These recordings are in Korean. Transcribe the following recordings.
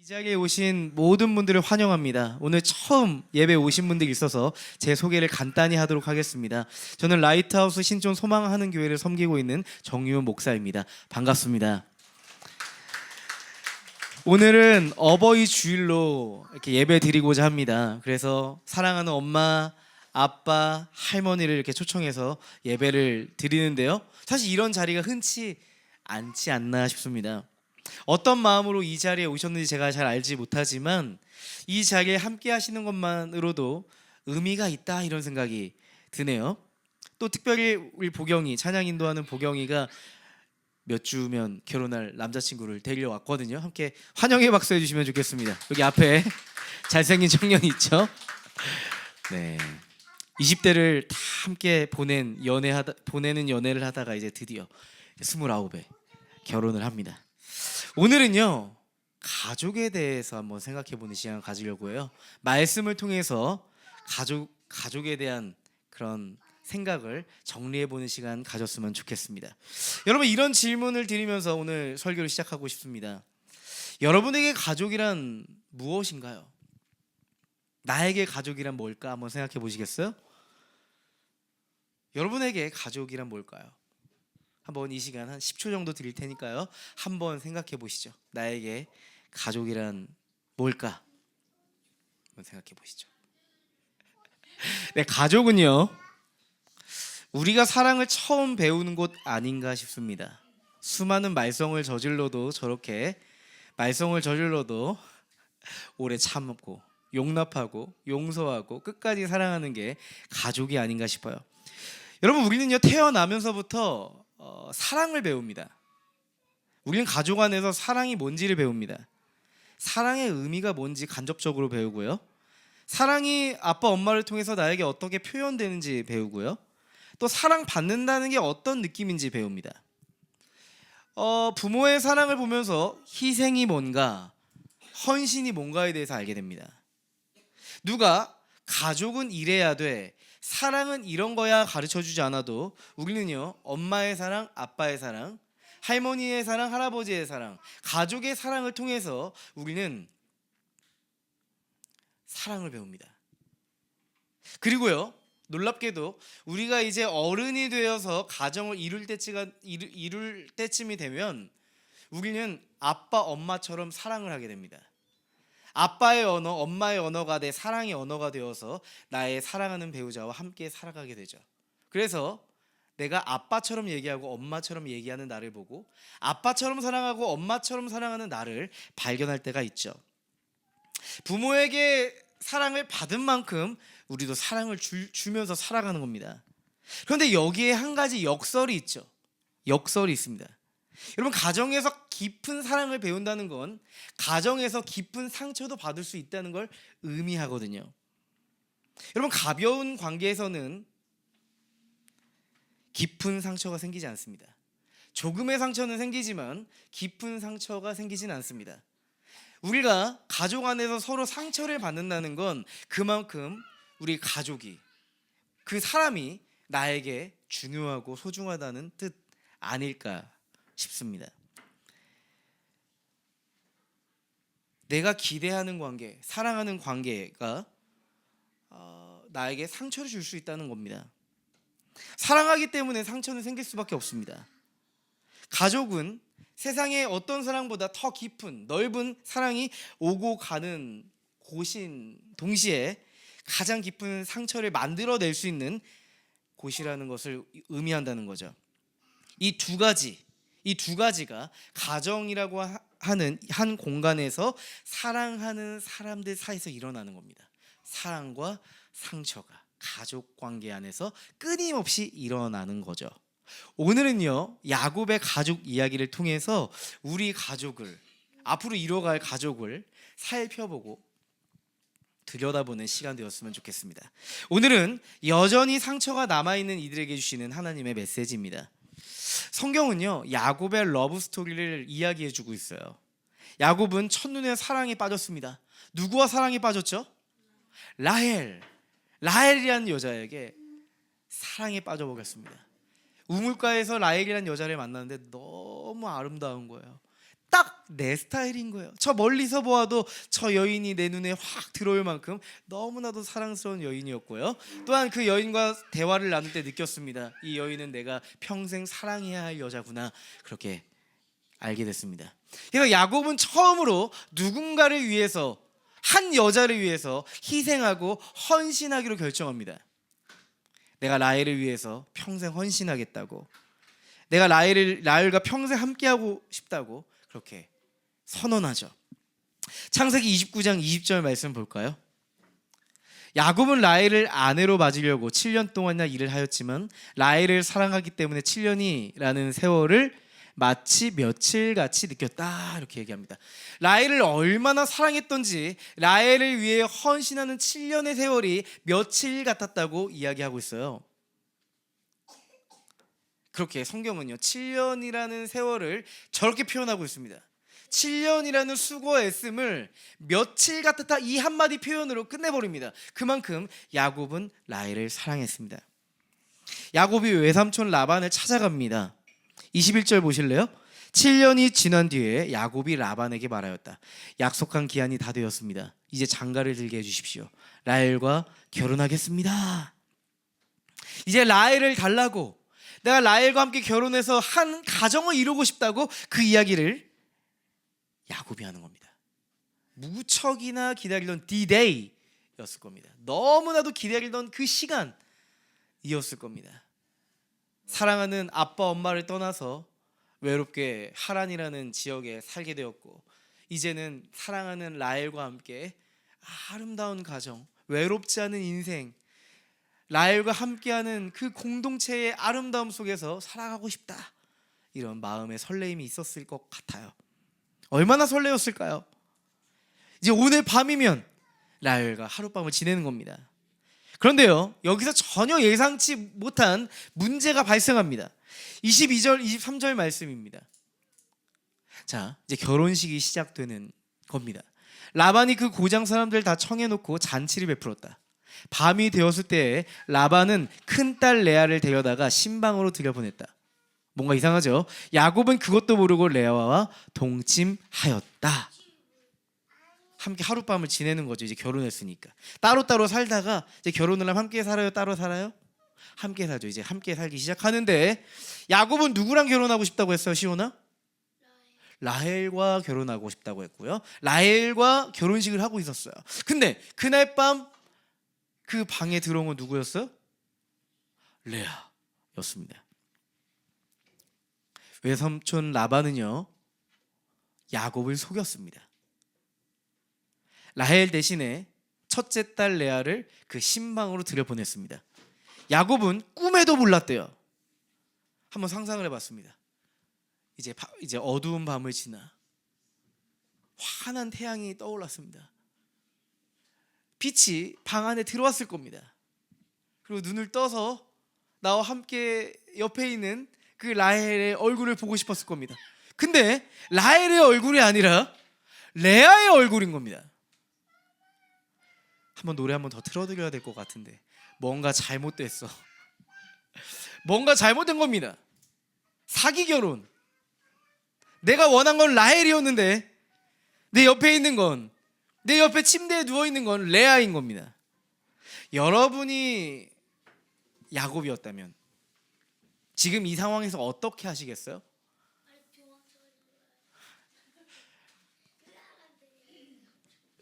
이 자리에 오신 모든 분들을 환영합니다. 오늘 처음 예배 오신 분들이 있어서 제 소개를 간단히 하도록 하겠습니다. 저는 라이트하우스 신촌 소망하는 교회를 섬기고 있는 정유훈 목사입니다. 반갑습니다. 오늘은 어버이 주일로 이렇게 예배 드리고자 합니다. 그래서 사랑하는 엄마, 아빠, 할머니를 이렇게 초청해서 예배를 드리는데요. 사실 이런 자리가 흔치 않지 않나 싶습니다. 어떤 마음으로 이 자리에 오셨는지 제가 잘 알지 못하지만 이 자리에 함께 하시는 것만으로도 의미가 있다, 이런 생각이 드네요. 또 특별히 우리 보경이, 찬양 인도하는 보경이가 몇 주면 결혼할 남자친구를 데리러 왔거든요. 함께 환영의 박수 해주시면 좋겠습니다. 여기 앞에 잘생긴 청년이 있죠. 네, 20대를 다 함께 보내는 연애를 하다가 이제 드디어 29에 결혼을 합니다. 오늘은요, 가족에 대해서 한번 생각해보는 시간을 가지려고 해요. 말씀을 통해서 가족에 대한 그런 생각을 정리해보는 시간 가졌으면 좋겠습니다. 여러분, 이런 질문을 드리면서 오늘 설교를 시작하고 싶습니다. 여러분에게 가족이란 무엇인가요? 나에게 가족이란 뭘까? 한번 생각해 보시겠어요? 여러분에게 가족이란 뭘까요? 한번 이 시간 한 10초 정도 드릴 테니까요, 한번 생각해 보시죠. 나에게 가족이란 뭘까? 한번 생각해 보시죠. 네, 가족은요, 우리가 사랑을 처음 배우는 곳 아닌가 싶습니다. 수많은 말썽을 저질러도 오래 참고 용납하고 용서하고 끝까지 사랑하는 게 가족이 아닌가 싶어요. 여러분, 우리는요, 태어나면서부터 사랑을 배웁니다. 우리는 가족 안에서 사랑이 뭔지를 배웁니다. 사랑의 의미가 뭔지 간접적으로 배우고요, 사랑이 아빠 엄마를 통해서 나에게 어떻게 표현되는지 배우고요, 또 사랑받는다는 게 어떤 느낌인지 배웁니다. 부모의 사랑을 보면서 희생이 뭔가, 헌신이 뭔가에 대해서 알게 됩니다. 누가 가족은 이래야 돼, 사랑은 이런 거야 가르쳐주지 않아도 우리는요, 엄마의 사랑, 아빠의 사랑, 할머니의 사랑, 할아버지의 사랑, 가족의 사랑을 통해서 우리는 사랑을 배웁니다. 그리고요, 놀랍게도 우리가 이제 어른이 되어서 가정을 이룰 때쯤이 되면 우리는 아빠, 엄마처럼 사랑을 하게 됩니다. 아빠의 언어, 엄마의 언어가 내 사랑의 언어가 되어서 나의 사랑하는 배우자와 함께 살아가게 되죠. 그래서 내가 아빠처럼 얘기하고 엄마처럼 얘기하는 나를 보고 아빠처럼 사랑하고 엄마처럼 사랑하는 나를 발견할 때가 있죠. 부모에게 사랑을 받은 만큼 우리도 사랑을 주면서 살아가는 겁니다. 그런데 여기에 한 가지 역설이 있죠. 역설이 있습니다. 여러분, 가정에서 깊은 사랑을 배운다는 건 가정에서 깊은 상처도 받을 수 있다는 걸 의미하거든요. 여러분, 가벼운 관계에서는 깊은 상처가 생기지 않습니다. 조금의 상처는 생기지만 깊은 상처가 생기진 않습니다. 우리가 가족 안에서 서로 상처를 받는다는 건 그만큼 우리 가족이, 그 사람이 나에게 중요하고 소중하다는 뜻 아닐까 싶습니다. 내가 기대하는 관계, 사랑하는 관계가 나에게 상처를 줄 수 있다는 겁니다. 사랑하기 때문에 상처는 생길 수밖에 없습니다. 가족은 세상의 어떤 사랑보다 더 깊은 넓은 사랑이 오고 가는 곳인 동시에 가장 깊은 상처를 만들어낼 수 있는 곳이라는 것을 의미한다는 거죠. 이 두 가지가 가정이라고 하는 한 공간에서 사랑하는 사람들 사이에서 일어나는 겁니다. 사랑과 상처가 가족 관계 안에서 끊임없이 일어나는 거죠. 오늘은요, 야곱의 가족 이야기를 통해서 우리 가족을, 앞으로 이뤄갈 가족을 살펴보고 들여다보는 시간 되었으면 좋겠습니다. 오늘은 여전히 상처가 남아있는 이들에게 주시는 하나님의 메시지입니다. 성경은요, 야곱의 러브 스토리를 이야기해주고 있어요. 야곱은 첫눈에 사랑에 빠졌습니다. 누구와 사랑에 빠졌죠? 라헬이라는 여자에게 사랑에 빠져보겠습니다. 우물가에서 라헬이라는 여자를 만났는데 너무 아름다운 거예요. 딱 내 스타일인 거예요. 저 멀리서 보아도 저 여인이 내 눈에 확 들어올 만큼 너무나도 사랑스러운 여인이었고요. 또한 그 여인과 대화를 나눌 때 느꼈습니다. 이 여인은 내가 평생 사랑해야 할 여자구나. 그렇게 알게 됐습니다. 그래서 야곱은 처음으로 누군가를 위해서, 한 여자를 위해서 희생하고 헌신하기로 결정합니다. 내가 라헬을 위해서 평생 헌신하겠다고, 내가 라헬과 평생 함께하고 싶다고 그렇게 선언하죠. 창세기 29장 20절 말씀 볼까요? 야곱은 라헬을 아내로 맞으려고 7년 동안이나 일을 하였지만 라헬을 사랑하기 때문에 7년이라는 세월을 마치 며칠같이 느꼈다, 이렇게 얘기합니다. 라헬을 얼마나 사랑했던지 라헬을 위해 헌신하는 7년의 세월이 며칠 같았다고 이야기하고 있어요. 그렇게 성경은요 7년이라는 세월을 저렇게 표현하고 있습니다. 7년이라는 수고 애씀을 며칠 같았다, 이 한마디 표현으로 끝내버립니다. 그만큼 야곱은 라헬을 사랑했습니다. 야곱이 외삼촌 라반을 찾아갑니다. 21절 보실래요? 7년이 지난 뒤에 야곱이 라반에게 말하였다. 약속한 기한이 다 되었습니다. 이제 장가를 들게 해주십시오. 라헬과 결혼하겠습니다. 이제 라헬을 달라고, 내가 라헬과 함께 결혼해서 한 가정을 이루고 싶다고 그 이야기를 야곱이 하는 겁니다. 무척이나 기다리던 D-Day였을 겁니다. 너무나도 기다리던 그 시간이었을 겁니다. 사랑하는 아빠 엄마를 떠나서 외롭게 하란이라는 지역에 살게 되었고, 이제는 사랑하는 라헬과 함께 아름다운 가정, 외롭지 않은 인생, 라헬과 함께하는 그 공동체의 아름다움 속에서 살아가고 싶다, 이런 마음의 설레임이 있었을 것 같아요. 얼마나 설레었을까요? 이제 오늘 밤이면 라헬과 하룻밤을 지내는 겁니다. 그런데요, 여기서 전혀 예상치 못한 문제가 발생합니다. 22절, 23절 말씀입니다. 자, 이제 결혼식이 시작되는 겁니다. 라반이 그 고장 사람들 다 청해놓고 잔치를 베풀었다. 밤이 되었을 때 라반은 큰딸 레아를 데려다가 신방으로 들여보냈다. 뭔가 이상하죠? 야곱은 그것도 모르고 레아와 동침하였다. 함께 하룻밤을 지내는 거죠. 이제 결혼했으니까. 따로따로 살다가 이제 결혼을 하면 함께 살아요? 따로 살아요? 함께 살죠. 이제 함께 살기 시작하는데, 야곱은 누구랑 결혼하고 싶다고 했어요? 시온아? 라헬과 결혼하고 싶다고 했고요. 라헬과 결혼식을 하고 있었어요. 근데 그날 밤 그 방에 들어온 건 누구였어요? 레아였습니다. 외삼촌 라반은요 야곱을 속였습니다. 라헬 대신에 첫째 딸 레아를 그 신방으로 들여보냈습니다. 야곱은 꿈에도 몰랐대요. 한번 상상을 해봤습니다. 이제 어두운 밤을 지나 환한 태양이 떠올랐습니다. 빛이 방 안에 들어왔을 겁니다. 그리고 눈을 떠서 나와 함께 옆에 있는 그 라헬의 얼굴을 보고 싶었을 겁니다. 근데 라헬의 얼굴이 아니라 레아의 얼굴인 겁니다. 한번 노래 한번 더 틀어드려야 될 것 같은데 뭔가 잘못됐어. 뭔가 잘못된 겁니다. 사기 결혼. 내가 원한 건 라헬이었는데 내 옆에 있는 건, 내 옆에 침대에 누워있는 건 레아인 겁니다. 여러분이 야곱이었다면 지금 이 상황에서 어떻게 하시겠어요?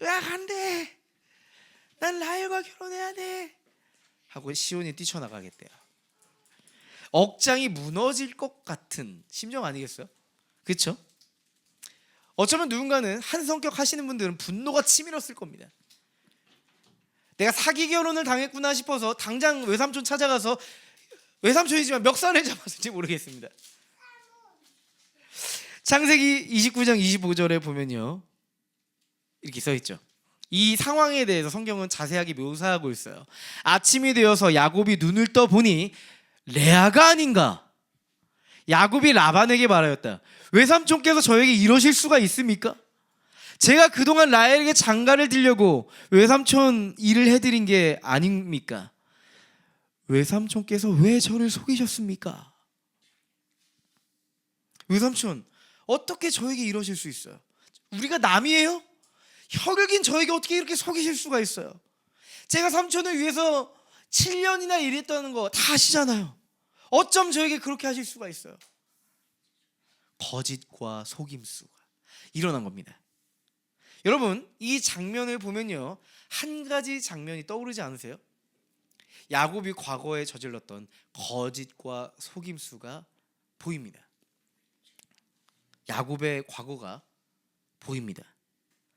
으악, 안 돼. 난 라헬과 결혼해야 돼 하고 시온이 뛰쳐나가겠대요. 억장이 무너질 것 같은 심정 아니겠어요? 그렇죠? 어쩌면 누군가는 한 성격 하시는 분들은 분노가 치밀었을 겁니다. 내가 사기 결혼을 당했구나 싶어서 당장 외삼촌 찾아가서, 외삼촌이지만 멱살을 잡았을지 모르겠습니다. 창세기 29장 25절에 보면요 이렇게 써있죠. 이 상황에 대해서 성경은 자세하게 묘사하고 있어요. 아침이 되어서 야곱이 눈을 떠보니 레아가 아닌가. 야곱이 라반에게 말하였다. 외삼촌께서 저에게 이러실 수가 있습니까? 제가 그동안 라헬에게 장가를 들려고 외삼촌 일을 해드린 게 아닙니까? 외삼촌께서 왜 저를 속이셨습니까? 외삼촌, 어떻게 저에게 이러실 수 있어요? 우리가 남이에요? 혈육인 저에게 어떻게 이렇게 속이실 수가 있어요? 제가 삼촌을 위해서 7년이나 일했다는 거 다 아시잖아요. 어쩜 저에게 그렇게 하실 수가 있어요? 거짓과 속임수가 일어난 겁니다. 여러분, 이 장면을 보면요, 한 가지 장면이 떠오르지 않으세요? 야곱이 과거에 저질렀던 거짓과 속임수가 보입니다. 야곱의 과거가 보입니다.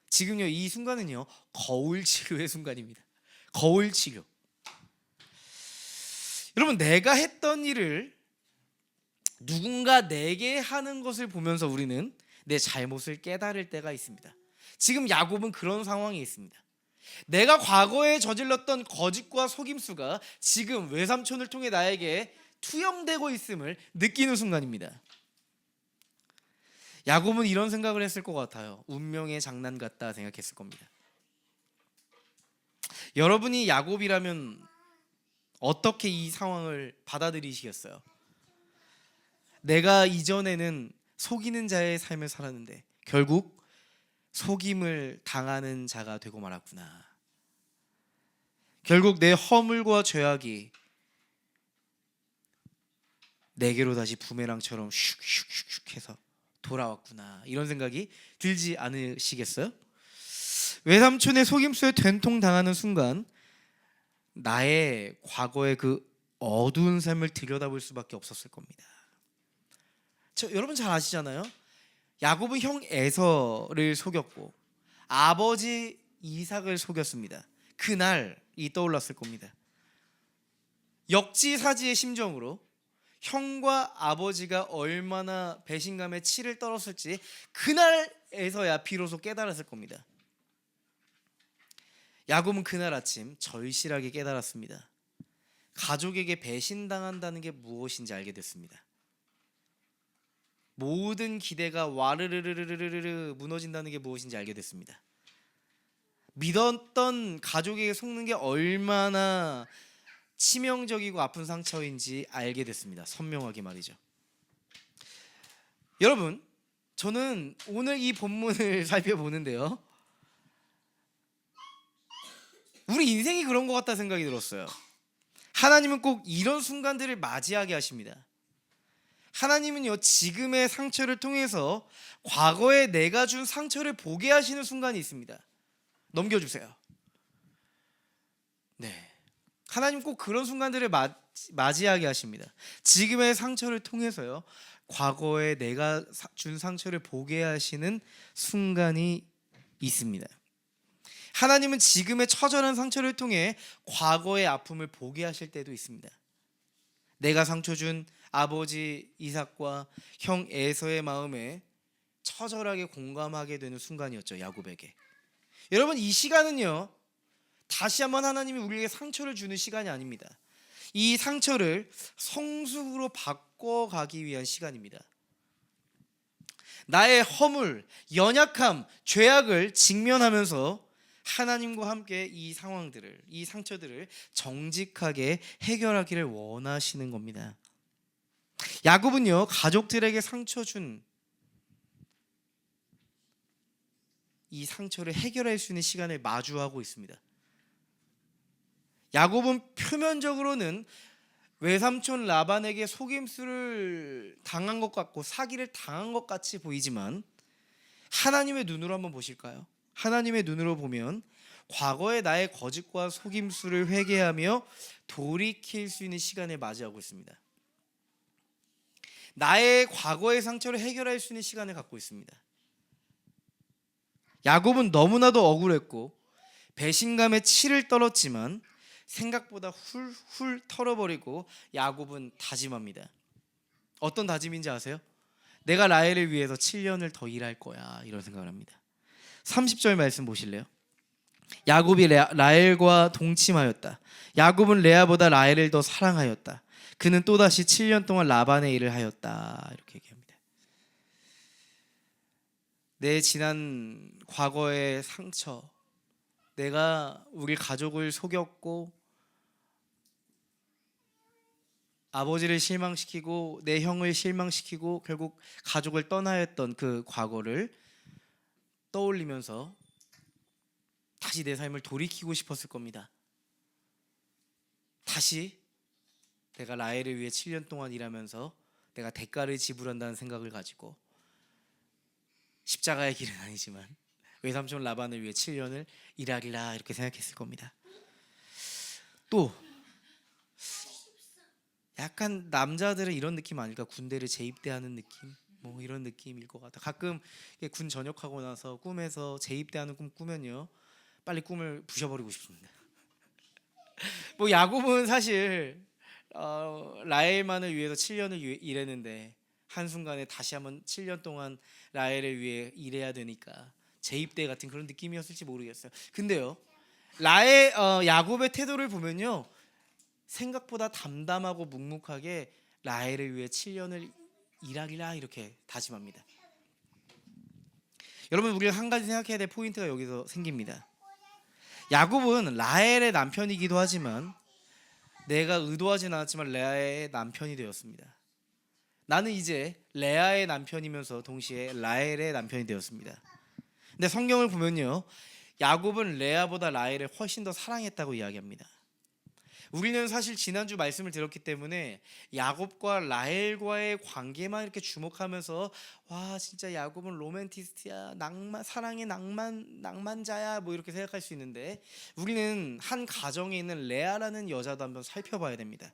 지금요, 이 순간은요, 거울 치료의 순간입니다. 거울 치료. 여러분, 내가 했던 일을 누군가 내게 하는 것을 보면서 우리는 내 잘못을 깨달을 때가 있습니다. 지금 야곱은 그런 상황에 있습니다. 내가 과거에 저질렀던 거짓과 속임수가 지금 외삼촌을 통해 나에게 투영되고 있음을 느끼는 순간입니다. 야곱은 이런 생각을 했을 것 같아요. 운명의 장난 같다 생각했을 겁니다. 여러분이 야곱이라면 어떻게 이 상황을 받아들이시겠어요? 내가 이전에는 속이는 자의 삶을 살았는데 결국 속임을 당하는 자가 되고 말았구나. 결국 내 허물과 죄악이 내게로 다시 부메랑처럼 슉슉슉슉 해서 돌아왔구나. 이런 생각이 들지 않으시겠어요? 외삼촌의 속임수에 된통 당하는 순간 나의 과거의 그 어두운 삶을 들여다볼 수밖에 없었을 겁니다. 여러분 잘 아시잖아요. 야곱은 형 에서를 속였고 아버지 이삭을 속였습니다. 그날이 떠올랐을 겁니다. 역지사지의 심정으로 형과 아버지가 얼마나 배신감에 치를 떨었을지 그날에서야 비로소 깨달았을 겁니다. 야곱은 그날 아침 절실하게 깨달았습니다. 가족에게 배신당한다는 게 무엇인지 알게 됐습니다. 모든 기대가 와르르르르르르 무너진다는 게 무엇인지 알게 됐습니다. 믿었던 가족에게 속는 게 얼마나 치명적이고 아픈 상처인지 알게 됐습니다. 선명하게 말이죠. 여러분, 저는 오늘 이 본문을 살펴보는데요, 우리 인생이 그런 것 같다 생각이 들었어요. 하나님은 꼭 이런 순간들을 맞이하게 하십니다. 하나님은요, 지금의 상처를 통해서 과거에 내가 준 상처를 보게 하시는 순간이 있습니다. 넘겨주세요. 네, 하나님 꼭 그런 순간들을 맞이하게 하십니다. 지금의 상처를 통해서요, 과거에 내가 준 상처를 보게 하시는 순간이 있습니다. 하나님은 지금의 처절한 상처를 통해 과거의 아픔을 보게 하실 때도 있습니다. 내가 상처 준 아버지 이삭과 형 에서의 마음에 처절하게 공감하게 되는 순간이었죠, 야곱에게. 여러분, 이 시간은요, 다시 한번 하나님이 우리에게 상처를 주는 시간이 아닙니다. 이 상처를 성숙으로 바꿔가기 위한 시간입니다. 나의 허물, 연약함, 죄악을 직면하면서 하나님과 함께 이 상황들을, 이 상처들을 정직하게 해결하기를 원하시는 겁니다. 야곱은요, 가족들에게 상처 준 이 상처를 해결할 수 있는 시간을 마주하고 있습니다. 야곱은 표면적으로는 외삼촌 라반에게 속임수를 당한 것 같고 사기를 당한 것 같이 보이지만 하나님의 눈으로 한번 보실까요? 하나님의 눈으로 보면 과거의 나의 거짓과 속임수를 회개하며 돌이킬 수 있는 시간을 맞이하고 있습니다. 나의 과거의 상처를 해결할 수 있는 시간을 갖고 있습니다. 야곱은 너무나도 억울했고 배신감에 치를 떨었지만 생각보다 훌훌 털어버리고 야곱은 다짐합니다. 어떤 다짐인지 아세요? 내가 라헬을 위해서 7년을 더 일할 거야, 이런 생각을 합니다. 30절 말씀 보실래요? 야곱이 라헬과 동침하였다. 야곱은 레아보다 라헬을 더 사랑하였다. 그는 또다시 7년 동안 라반의 일을 하였다. 이렇게 얘기합니다. 내 지난 과거의 상처, 내가 우리 가족을 속였고 아버지를 실망시키고 내 형을 실망시키고 결국 가족을 떠나야 했던 그 과거를 떠올리면서 다시 내 삶을 돌이키고 싶었을 겁니다. 다시 내가 라헬을 위해 7년 동안 일하면서 내가 대가를 지불한다는 생각을 가지고 십자가의 길은 아니지만 외삼촌 라반을 위해 7년을 일하리라 이렇게 생각했을 겁니다. 또 약간 남자들은 이런 느낌 아닐까? 군대를 재입대하는 느낌? 뭐 이런 느낌일 것 같아. 가끔 군 전역하고 나서 꿈에서 재입대하는 꿈 꾸면요, 빨리 꿈을 부셔버리고 싶습니다. 뭐 야곱은 사실 라헬만을 위해서 7년을 일했는데 한순간에 다시 한번 7년 동안 라헬을 위해 일해야 되니까 재입대 같은 그런 느낌이었을지 모르겠어요. 근데요, 야곱의 태도를 보면요, 생각보다 담담하고 묵묵하게 라헬을 위해 7년을 일하리라 이렇게 다짐합니다. 여러분, 우리가 한 가지 생각해야 될 포인트가 여기서 생깁니다. 야곱은 라헬의 남편이기도 하지만 내가 의도하진 않았지만 레아의 남편이 되었습니다. 나는 이제 레아의 남편이면서 동시에 라헬의 남편이 되었습니다. 근데 성경을 보면요, 야곱은 레아보다 라헬을 훨씬 더 사랑했다고 이야기합니다. 우리는 사실 지난주 말씀을 들었기 때문에 야곱과 라헬과의 관계만 이렇게 주목하면서 와, 진짜 야곱은 로맨티스트야, 사랑의 낭만자야 뭐 이렇게 생각할 수 있는데, 우리는 한 가정에 있는 레아라는 여자도 한번 살펴봐야 됩니다.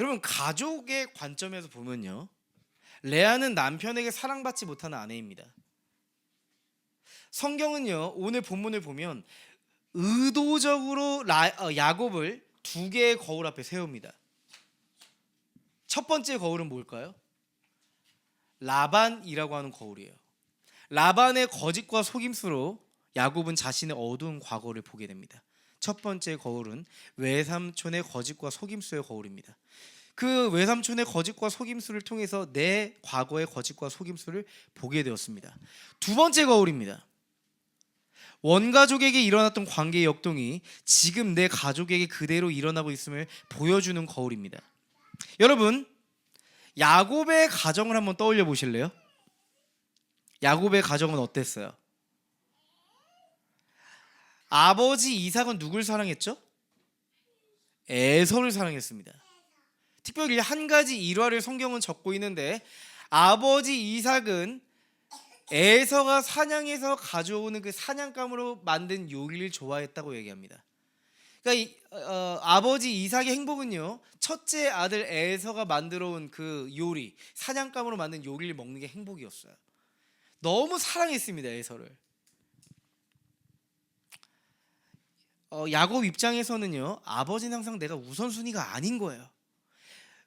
여러분, 가족의 관점에서 보면요, 레아는 남편에게 사랑받지 못하는 아내입니다. 성경은요, 오늘 본문을 보면 의도적으로 야곱을 두 개의 거울 앞에 세웁니다. 첫 번째 거울은 뭘까요? 라반이라고 하는 거울이에요. 라반의 거짓과 속임수로 야곱은 자신의 어두운 과거를 보게 됩니다. 첫 번째 거울은 외삼촌의 거짓과 속임수의 거울입니다. 그 외삼촌의 거짓과 속임수를 통해서 내 과거의 거짓과 속임수를 보게 되었습니다. 두 번째 거울입니다. 원가족에게 일어났던 관계의 역동이 지금 내 가족에게 그대로 일어나고 있음을 보여주는 거울입니다. 여러분, 야곱의 가정을 한번 떠올려 보실래요? 야곱의 가정은 어땠어요? 아버지 이삭은 누굴 사랑했죠? 에서를 사랑했습니다. 특별히 한 가지 일화를 성경은 적고 있는데, 아버지 이삭은 에서가 사냥해서 가져오는 그 사냥감으로 만든 요리를 좋아했다고 얘기합니다. 그러니까 아버지 이삭의 행복은요, 첫째 아들 에서가 만들어온 그 요리, 사냥감으로 만든 요리를 먹는 게 행복이었어요. 너무 사랑했습니다, 에서를. 야곱 입장에서는요, 아버지는 항상 내가 우선순위가 아닌 거예요.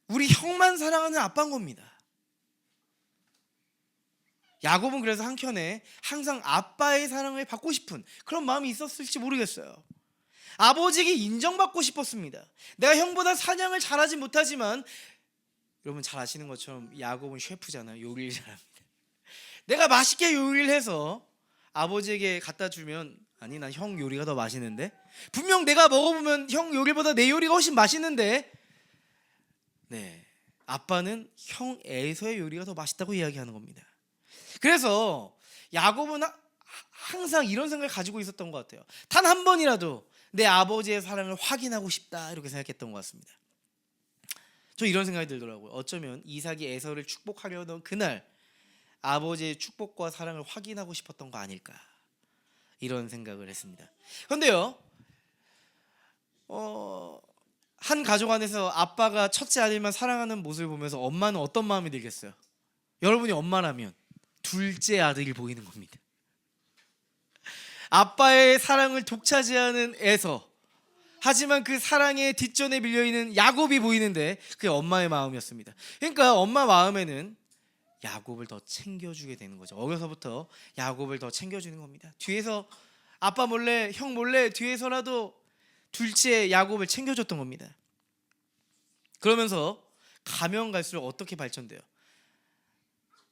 우리 형만 사랑하는 아빠인 겁니다. 야곱은 그래서 한켠에 항상 아빠의 사랑을 받고 싶은 그런 마음이 있었을지 모르겠어요. 아버지에게 인정받고 싶었습니다. 내가 형보다 사냥을 잘하지 못하지만, 여러분 잘 아시는 것처럼 야곱은 셰프잖아요. 요리를 잘합니다. 내가 맛있게 요리를 해서 아버지에게 갖다 주면, 아니 난 형 요리가 더 맛있는데, 분명 내가 먹어보면 형 요리보다 내 요리가 훨씬 맛있는데, 네, 아빠는 형 에서의 요리가 더 맛있다고 이야기하는 겁니다. 그래서 야곱은 항상 이런 생각을 가지고 있었던 것 같아요. 단 한 번이라도 내 아버지의 사랑을 확인하고 싶다 이렇게 생각했던 것 같습니다. 저 이런 생각이 들더라고요. 어쩌면 이삭이 에서를 축복하려던 그날 아버지의 축복과 사랑을 확인하고 싶었던 거 아닐까, 이런 생각을 했습니다. 그런데요, 한 가족 안에서 아빠가 첫째 아들만 사랑하는 모습을 보면서 엄마는 어떤 마음이 들겠어요? 여러분이 엄마라면 둘째 아들이 보이는 겁니다. 아빠의 사랑을 독차지하는 에서, 하지만 그 사랑의 뒷전에 밀려있는 야곱이 보이는데 그게 엄마의 마음이었습니다. 그러니까 엄마 마음에는 야곱을 더 챙겨주게 되는 거죠. 어려서부터 야곱을 더 챙겨주는 겁니다. 뒤에서 아빠 몰래, 형 몰래 뒤에서라도 둘째 야곱을 챙겨줬던 겁니다. 그러면서 가면 갈수록 어떻게 발전돼요?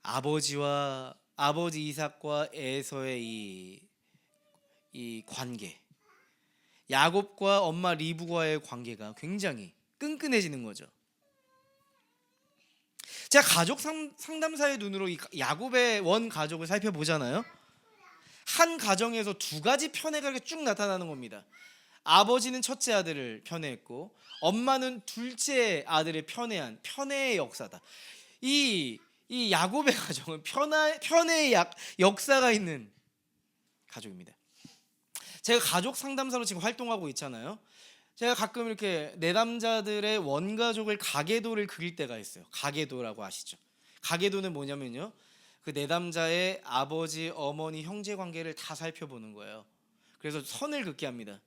아버지 이삭과 에서의 이 관계, 야곱과 엄마 리브과의 관계가 굉장히 끈끈해지는 거죠. 제가 가족 상담사의 눈으로 이 야곱의 원 가족을 살펴보잖아요. 한 가정에서 두 가지 편애가 이렇게 쭉 나타나는 겁니다. 아버지는 첫째 아들을 편애했고 엄마는 둘째 아들을 편애한 편애의 역사다. 이 야곱의 가정은 편애의 역사가 있는 가족입니다. 제가 가족 상담사로 지금 활동하고 있잖아요. 제가 가끔 이렇게 내담자들의 원가족을 가계도를 그릴 때가 있어요. 가계도라고 아시죠? 가계도는 뭐냐면요, 그 내담자의 아버지, 어머니, 형제 관계를 다 살펴보는 거예요. 그래서 선을 긋게 합니다.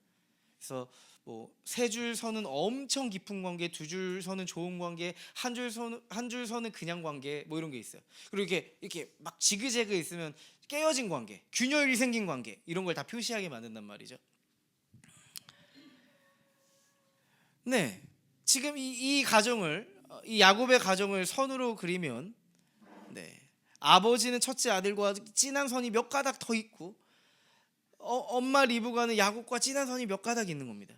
그래서 뭐 세 줄 선은 엄청 깊은 관계, 두 줄 선은 좋은 관계, 한 줄 선은 그냥 관계, 뭐 이런 게 있어요. 그리고 이렇게 막 지그재그 있으면 깨어진 관계, 균열이 생긴 관계, 이런 걸 다 표시하게 만든단 말이죠. 네, 지금 이 가정을, 이 야곱의 가정을 선으로 그리면, 네, 아버지는 첫째 아들과 진한 선이 몇 가닥 더 있고, 엄마 리브가는 야곱과 진한 선이 몇 가닥 있는 겁니다.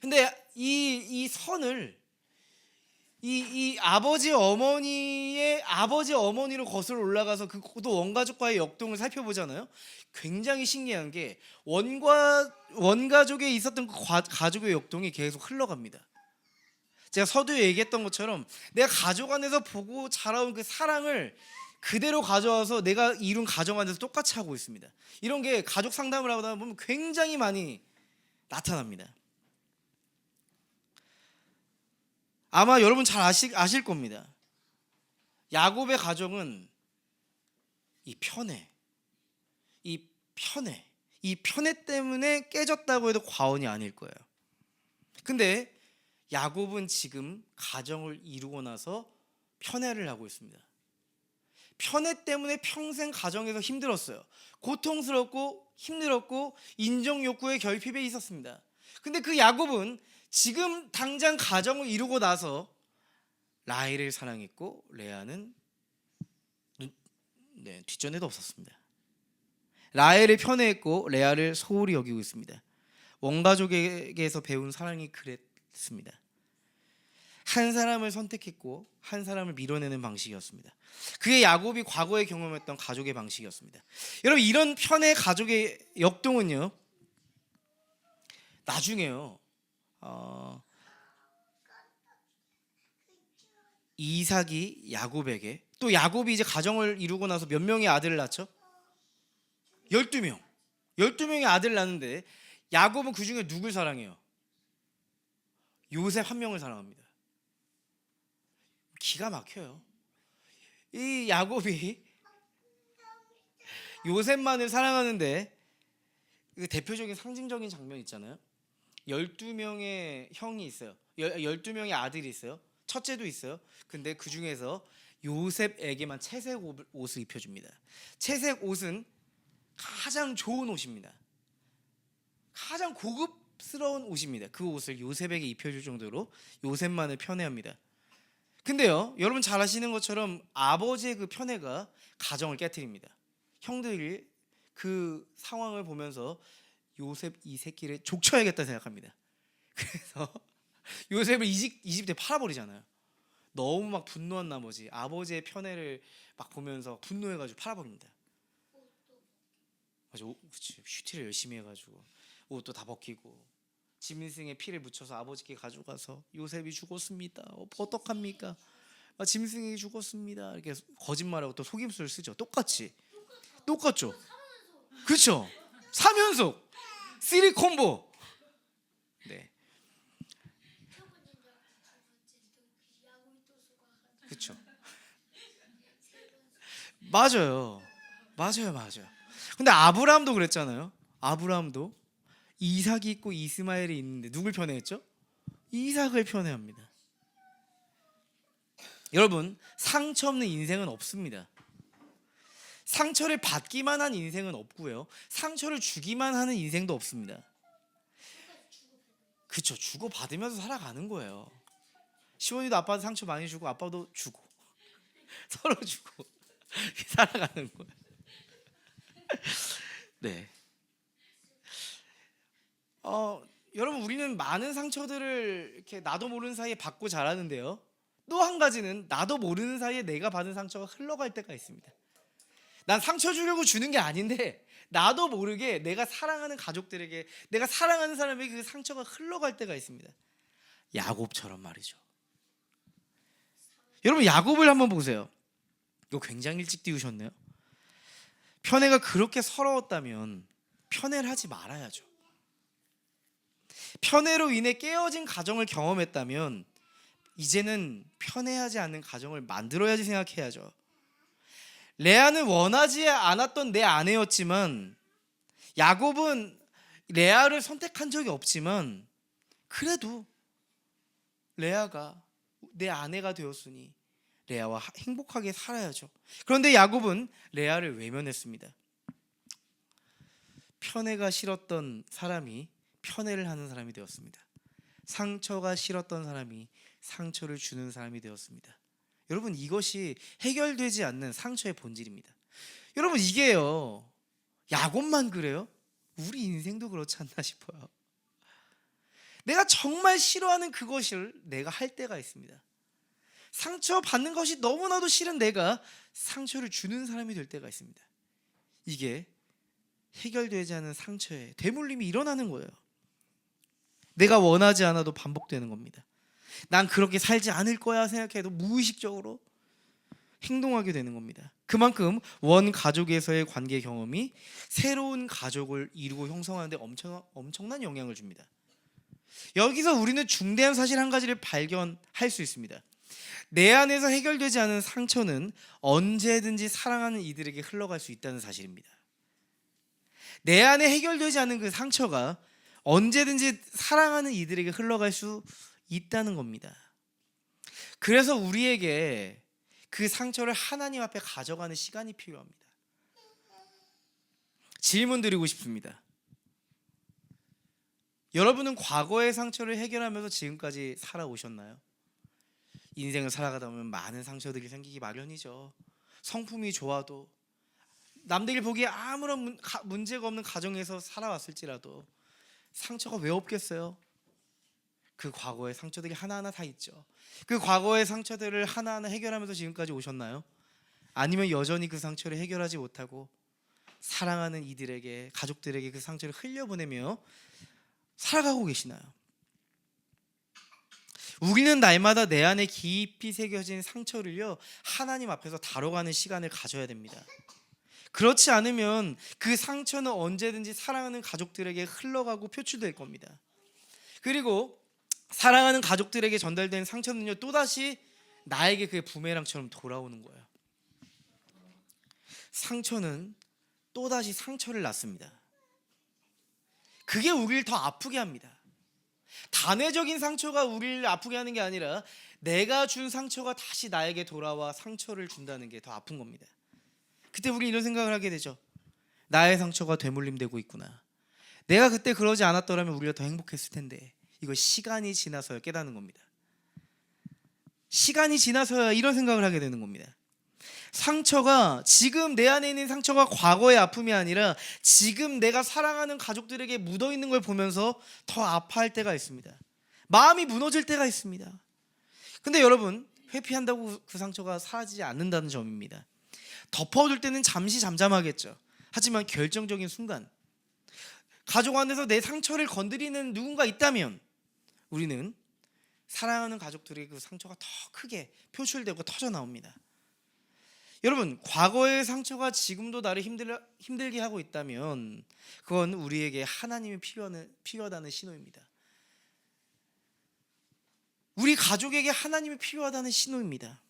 근데 이 선을 이 아버지 어머니로 거슬러 올라가서 또 원가족과의 역동을 살펴보잖아요. 굉장히 신기한 게 원가족에 있었던 그 가족의 역동이 계속 흘러갑니다. 제가 서두에 얘기했던 것처럼 내가 가족 안에서 보고 자라온 그 사랑을 그대로 가져와서 내가 이룬 가정 안에서 똑같이 하고 있습니다. 이런 게 가족 상담을 하다 보면 굉장히 많이 나타납니다. 아마 여러분 잘 아실 겁니다. 야곱의 가정은 이 편애 때문에 깨졌다고 해도 과언이 아닐 거예요. 근데 야곱은 지금 가정을 이루고 나서 편애를 하고 있습니다. 편애 때문에 평생 가정에서 힘들었어요. 고통스럽고 힘들었고 인정 욕구의 결핍에 있었습니다. 근데 그 야곱은 지금 당장 가정을 이루고 나서 라헬을 사랑했고 레아는 뒷전에도 없었습니다. 라헬을 편애했고 레아를 소홀히 여기고 있습니다. 원가족에게서 배운 사랑이 그랬습니다. 한 사람을 선택했고 한 사람을 밀어내는 방식이었습니다. 그게 야곱이 과거에 경험했던 가족의 방식이었습니다. 여러분, 이런 편애 가족의 역동은요, 나중에요, 이삭이 야곱에게, 또 야곱이 이제 가정을 이루고 나서 몇 명의 아들을 낳죠? 12명의 아들을 낳는데 야곱은 그 중에 누굴 사랑해요? 요셉 한 명을 사랑합니다. 기가 막혀요. 이 야곱이 요셉만을 사랑하는데 그 대표적인 상징적인 장면 있잖아요. 12명의 형이 있어요. 12명의 아들이 있어요. 첫째도 있어요. 근데 그 중에서 요셉에게만 채색 옷을 입혀줍니다. 채색 옷은 가장 좋은 옷입니다. 가장 고급스러운 옷입니다. 그 옷을 요셉에게 입혀줄 정도로 요셉만을 편애합니다. 근데요, 여러분 잘 아시는 것처럼 아버지의 그 편애가 가정을 깨트립니다. 형들이 그 상황을 보면서 요셉 이 새끼를 족쳐야겠다 생각합니다. 그래서 요셉을 이집트에 팔아버리잖아요. 너무 막 분노한 나머지 아버지의 편애를 막 보면서 분노해가지고 팔아버립니다. 맞아, 그치, 슈티를 열심히 해가지고 옷도 다 벗기고 짐승의 피를 묻혀서 아버지께 가져가서 요셉이 죽었습니다. 어떡합니까? 짐승이 죽었습니다. 이렇게 거짓말하고 또 속임수를 쓰죠. 똑같죠? 그렇죠? 3연속 3 콤보. 네, 그렇죠. 맞아요. 근데 아브라함도 그랬잖아요. 아브라함도 이삭이 있고 이스마엘이 있는데 누굴 편애했죠? 이삭을 편애합니다. 여러분, 상처 없는 인생은 없습니다. 상처를 받기만 한 인생은 없고요, 상처를 주기만 하는 인생도 없습니다. 그쵸, 주고 받으면서 살아가는 거예요. 시원이도 아빠한테 상처 많이 주고 아빠도 주고 서로 주고 살아가는 거예요. 네. 여러분, 우리는 많은 상처들을 이렇게 나도 모르는 사이에 받고 자라는데요. 또 한 가지는 나도 모르는 사이에 내가 받은 상처가 흘러갈 때가 있습니다. 난 상처 주려고 주는 게 아닌데 나도 모르게 내가 사랑하는 가족들에게, 내가 사랑하는 사람에게 그 상처가 흘러갈 때가 있습니다. 야곱처럼 말이죠. 여러분, 야곱을 한번 보세요. 이거 굉장히 일찍 띄우셨네요. 편애가 그렇게 서러웠다면 편애를 하지 말아야죠. 편애로 인해 깨어진 가정을 경험했다면 이제는 편애하지 않는 가정을 만들어야지 생각해야죠. 레아는 원하지 않았던 내 아내였지만, 야곱은 레아를 선택한 적이 없지만 그래도 레아가 내 아내가 되었으니 레아와 행복하게 살아야죠. 그런데 야곱은 레아를 외면했습니다. 편애가 싫었던 사람이 편애를 하는 사람이 되었습니다. 상처가 싫었던 사람이 상처를 주는 사람이 되었습니다. 여러분, 이것이 해결되지 않는 상처의 본질입니다. 여러분, 이게요, 야곱만 그래요? 우리 인생도 그렇지 않나 싶어요. 내가 정말 싫어하는 그것을 내가 할 때가 있습니다. 상처받는 것이 너무나도 싫은 내가 상처를 주는 사람이 될 때가 있습니다. 이게 해결되지 않은 상처의 되물림이 일어나는 거예요. 내가 원하지 않아도 반복되는 겁니다. 난 그렇게 살지 않을 거야 생각해도 무의식적으로 행동하게 되는 겁니다. 그만큼 원 가족에서의 관계 경험이 새로운 가족을 이루고 형성하는데 엄청난 영향을 줍니다. 여기서 우리는 중대한 사실 한 가지를 발견할 수 있습니다. 내 안에서 해결되지 않은 상처는 언제든지 사랑하는 이들에게 흘러갈 수 있다는 사실입니다. 내 안에 해결되지 않은 그 상처가 언제든지 사랑하는 이들에게 흘러갈 수 있다는 겁니다. 그래서 우리에게 그 상처를 하나님 앞에 가져가는 시간이 필요합니다. 질문 드리고 싶습니다. 여러분은 과거의 상처를 해결하면서 지금까지 살아오셨나요? 인생을 살아가다 보면 많은 상처들이 생기기 마련이죠. 성품이 좋아도, 남들이 보기에 아무런 문제가 없는 가정에서 살아왔을지라도 상처가 왜 없겠어요? 그 과거의 상처들이 하나하나 다 있죠. 그 과거의 상처들을 하나하나 해결하면서 지금까지 오셨나요? 아니면 여전히 그 상처를 해결하지 못하고 사랑하는 이들에게, 가족들에게 그 상처를 흘려보내며 살아가고 계시나요? 우리는 날마다 내 안에 깊이 새겨진 상처를요, 하나님 앞에서 다뤄가는 시간을 가져야 됩니다. 그렇지 않으면 그 상처는 언제든지 사랑하는 가족들에게 흘러가고 표출될 겁니다. 그리고 사랑하는 가족들에게 전달된 상처는요, 또다시 나에게 그게 부메랑처럼 돌아오는 거예요. 상처는 또다시 상처를 낳습니다. 그게 우리를 더 아프게 합니다. 단회적인 상처가 우리를 아프게 하는 게 아니라 내가 준 상처가 다시 나에게 돌아와 상처를 준다는 게 더 아픈 겁니다. 그때 우리 이런 생각을 하게 되죠. 나의 상처가 되물림되고 있구나. 내가 그때 그러지 않았더라면 우리가 더 행복했을 텐데. 이거 시간이 지나서야 깨닫는 겁니다. 시간이 지나서야 이런 생각을 하게 되는 겁니다. 상처가, 지금 내 안에 있는 상처가 과거의 아픔이 아니라 지금 내가 사랑하는 가족들에게 묻어있는 걸 보면서 더 아파할 때가 있습니다. 마음이 무너질 때가 있습니다. 근데 여러분, 회피한다고 그 상처가 사라지지 않는다는 점입니다. 덮어둘 때는 잠시 잠잠하겠죠. 하지만 결정적인 순간, 가족 안에서 내 상처를 건드리는 누군가 있다면 우리는 사랑하는 가족들에게 그 상처가 더 크게 표출되고 터져나옵니다. 여러분, 과거의 상처가 지금도 나를 힘들게 하고 있다면 그건 우리에게 하나님이 필요하다는 신호입니다. 우리 가족에게 하나님이 필요하다는 신호입니다.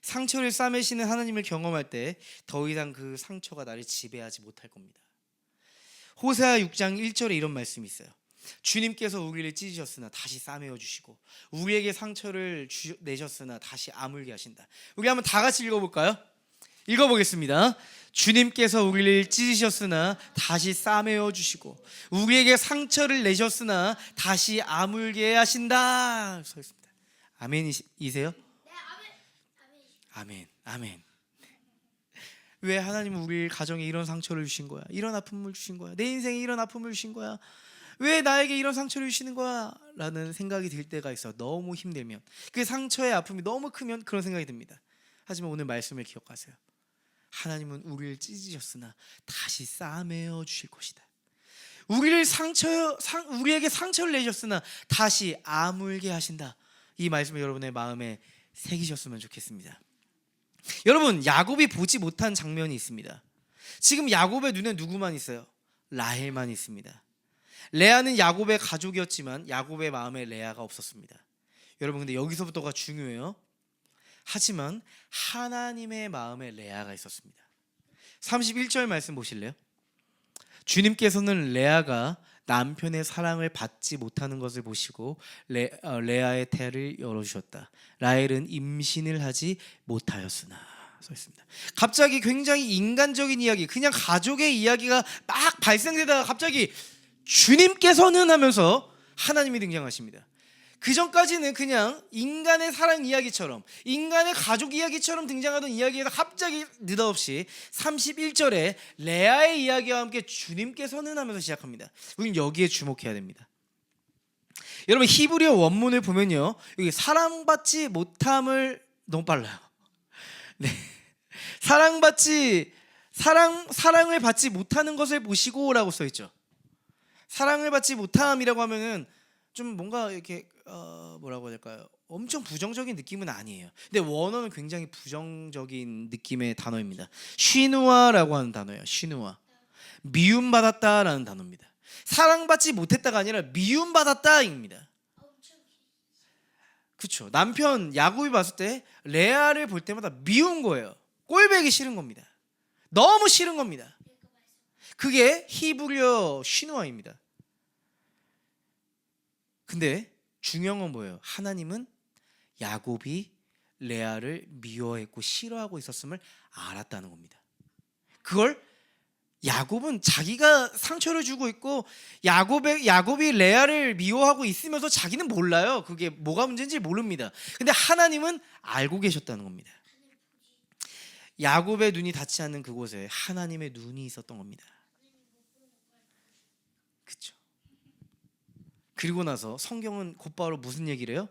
상처를 싸매시는 하나님을 경험할 때 더 이상 그 상처가 나를 지배하지 못할 겁니다. 호세아 6장 1절에 이런 말씀이 있어요. 주님께서 우리를 찢으셨으나 다시 싸매어 주시고 우리에게 상처를 내셨으나 다시 아물게 하신다. 우리 한번 다 같이 읽어볼까요? 읽어보겠습니다. 주님께서 우리를 찢으셨으나 다시 싸매어 주시고 우리에게 상처를 내셨으나 다시 아물게 하신다. 서 있습니다. 아멘이세요? 네, 아멘. 아멘. 왜 하나님은 우리 가정에 이런 상처를 주신 거야? 이런 아픔을 주신 거야? 내 인생에 이런 아픔을 주신 거야? 왜 나에게 이런 상처를 주시는 거야? 라는 생각이 들 때가 있어. 너무 힘들면, 그 상처의 아픔이 너무 크면 그런 생각이 듭니다. 하지만 오늘 말씀을 기억하세요. 하나님은 우리를 찢으셨으나 다시 싸매어 주실 것이다. 우리에게 상처를 내셨으나 다시 아물게 하신다. 이 말씀을 여러분의 마음에 새기셨으면 좋겠습니다. 여러분, 야곱이 보지 못한 장면이 있습니다. 지금 야곱의 눈에 누구만 있어요? 라헬만 있습니다. 레아는 야곱의 가족이었지만 야곱의 마음에 레아가 없었습니다. 여러분, 근데 여기서부터가 중요해요. 하지만 하나님의 마음에 레아가 있었습니다. 31절 말씀 보실래요? 주님께서는 레아가 남편의 사랑을 받지 못하는 것을 보시고 레아의 태를 열어주셨다. 라헬은 임신을 하지 못하였으나. 써 있습니다. 갑자기 굉장히 인간적인 이야기, 그냥 가족의 이야기가 막 발생되다가 갑자기 주님께서는 하면서 하나님이 등장하십니다. 그 전까지는 그냥 인간의 사랑 이야기처럼, 인간의 가족 이야기처럼 등장하던 이야기에서 갑자기 느닷없이 31절에 레아의 이야기와 함께 주님께서는 하면서 시작합니다. 우리는 여기에 주목해야 됩니다. 여러분, 히브리어 원문을 보면요, 여기 사랑받지 못함을, 너무 빨라요. 네, 사랑을 받지 못하는 것을 보시고라고 써 있죠. 사랑을 받지 못함이라고 하면은 좀 뭔가 이렇게 뭐라고 해야 될까요? 엄청 부정적인 느낌은 아니에요. 근데 원어는 굉장히 부정적인 느낌의 단어입니다. 쉬누아라고 하는 단어예요. 쉬누아. 미움받았다라는 단어입니다. 사랑받지 못했다가 아니라 미움받았다입니다. 그렇죠. 남편 야곱이 봤을 때 레아를 볼 때마다 미운 거예요. 꼴보기 싫은 겁니다. 너무 싫은 겁니다. 그게 히브리어 쉬누아입니다. 근데 중요한 건 뭐예요? 하나님은 야곱이 레아를 미워했고 싫어하고 있었음을 알았다는 겁니다. 그걸 야곱은 자기가 상처를 주고 있고 야곱이 레아를 미워하고 있으면서 자기는 몰라요. 그게 뭐가 문제인지 모릅니다. 근데 하나님은 알고 계셨다는 겁니다. 야곱의 눈이 닿지 않는 그곳에 하나님의 눈이 있었던 겁니다. 그렇죠. 그리고 나서 성경은 곧바로 무슨 얘기를 해요?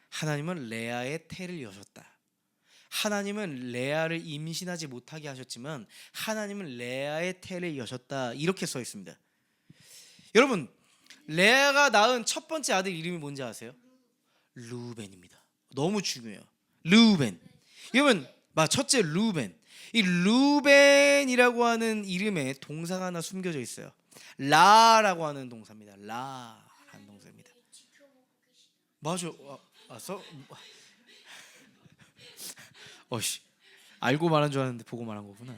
하나님은 레아의 태를 여셨다. 하나님은 레아를 임신하지 못하게 하셨지만 하나님은 레아의 태를 여셨다. 이렇게 써 있습니다. 여러분, 레아가 낳은 첫 번째 아들 이름이 뭔지 아세요? 르우벤입니다. 너무 중요해요. 르우벤. 여러분, 첫째 르우벤. 이 르우벤이라고 하는 이름에 동사가 하나 숨겨져 있어요. 라라고 하는 동사입니다. 라라는 동사입니다. 맞아. 알고 말한 줄 알았는데 보고 말한 거구나.